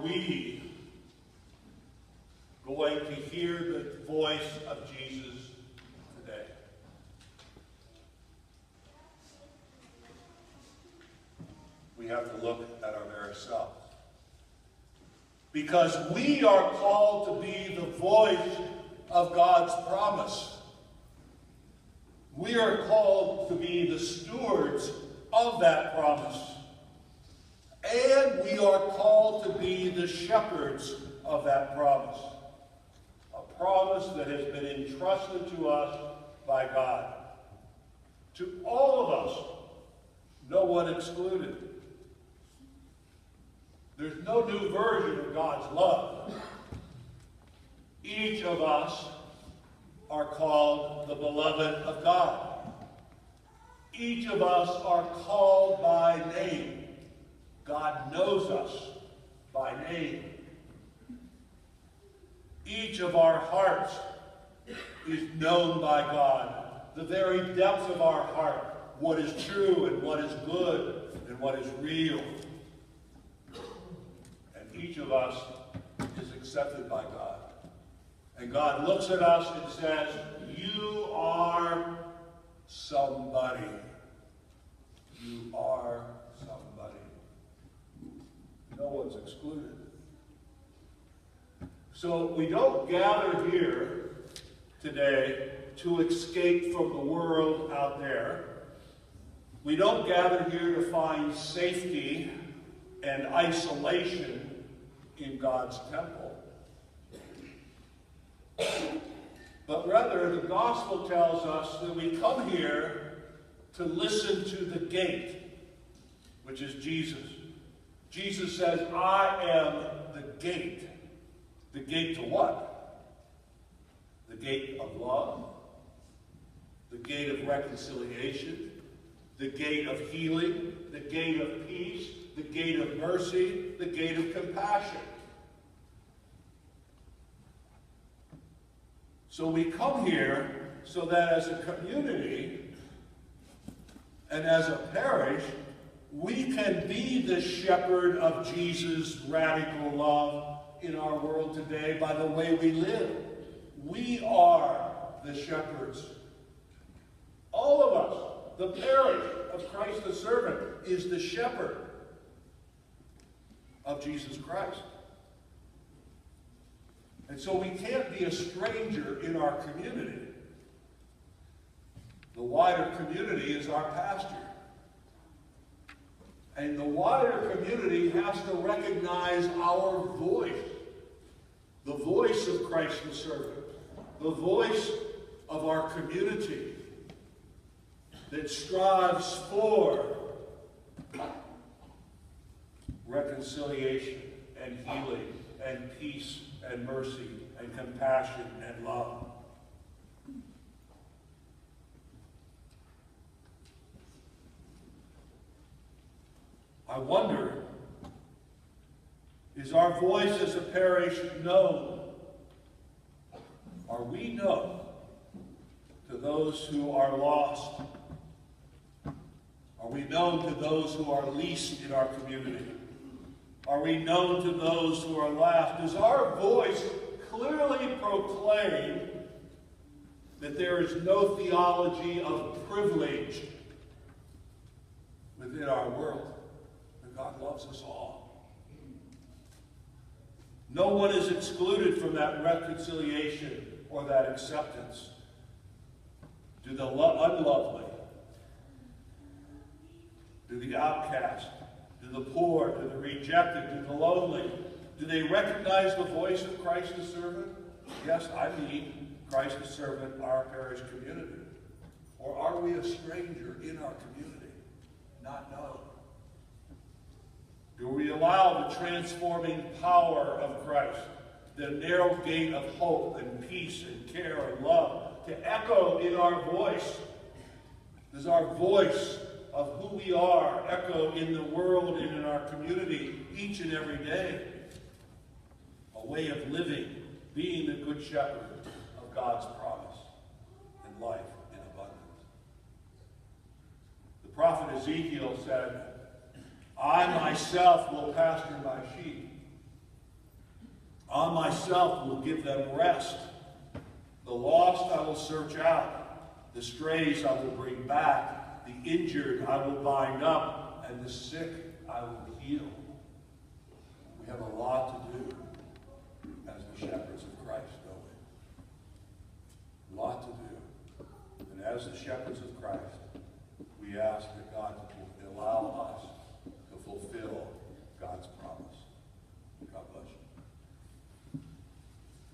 we going to hear the voice of Jesus today? We have to look at our very selves. Because we are called to be the voice of God's promise. We are called to be the stewards of that promise. And we are called to be the shepherds of that promise. A promise that has been entrusted to us by God. To all of us, no one excluded. There's no new version of God's love. Each of us are called the beloved of God. Each of us are called by name. God knows us by name. Each of our hearts is known by God. The very depths of our heart, what is true and what is good and what is real. And each of us is accepted by God. And God looks at us and says, you are somebody. You are somebody. No one's excluded. So we don't gather here today to escape from the world out there. We don't gather here to find safety and isolation in God's temple. But rather, the gospel tells us that we come here to listen to the gate, which is Jesus. Jesus says, I am the gate. The gate to what? The gate of love, the gate of reconciliation, the gate of healing, the gate of peace, the gate of mercy, the gate of compassion. So we come here so that as a community and as a parish, we can be the shepherd of Jesus' radical love in our world today by the way we live. We are the shepherds. All of us, the parish of Christ the servant, is the shepherd of Jesus Christ. And so we can't be a stranger in our community. The wider community is our pasture. And the wider community has to recognize our voice. The voice of Christ the servant. The voice of our community that strives for reconciliation and healing and peace and mercy and compassion and love. I wonder, is our voice as a parish known? Are we known to those who are lost? Are we known to those who are least in our community? Are we known to those who are last? Does our voice clearly proclaim that there is no theology of privilege within our world? That God loves us all. No one is excluded from that reconciliation or that acceptance. Do the unlovely, do the outcast, do the poor, do the rejected, do the lonely, do they recognize the voice of Christ the servant? Yes, I mean Christ the servant, our parish community. Or are we a stranger in our community, not known? Do we allow the transforming power of Christ, the narrow gate of hope and peace and care and love, to echo in our voice? Does our voice of who we are echo in the world and in our community each and every day? A way of living, being the good shepherd of God's promise and life in abundance. The prophet Ezekiel said, I myself will pasture my sheep, On myself will give them rest. The lost I will search out. The strays I will bring back. The injured I will bind up. And the sick I will heal. We have a lot to do as the shepherds of Christ, don't we? A lot to do. And as the shepherds of Christ, we ask that God will allow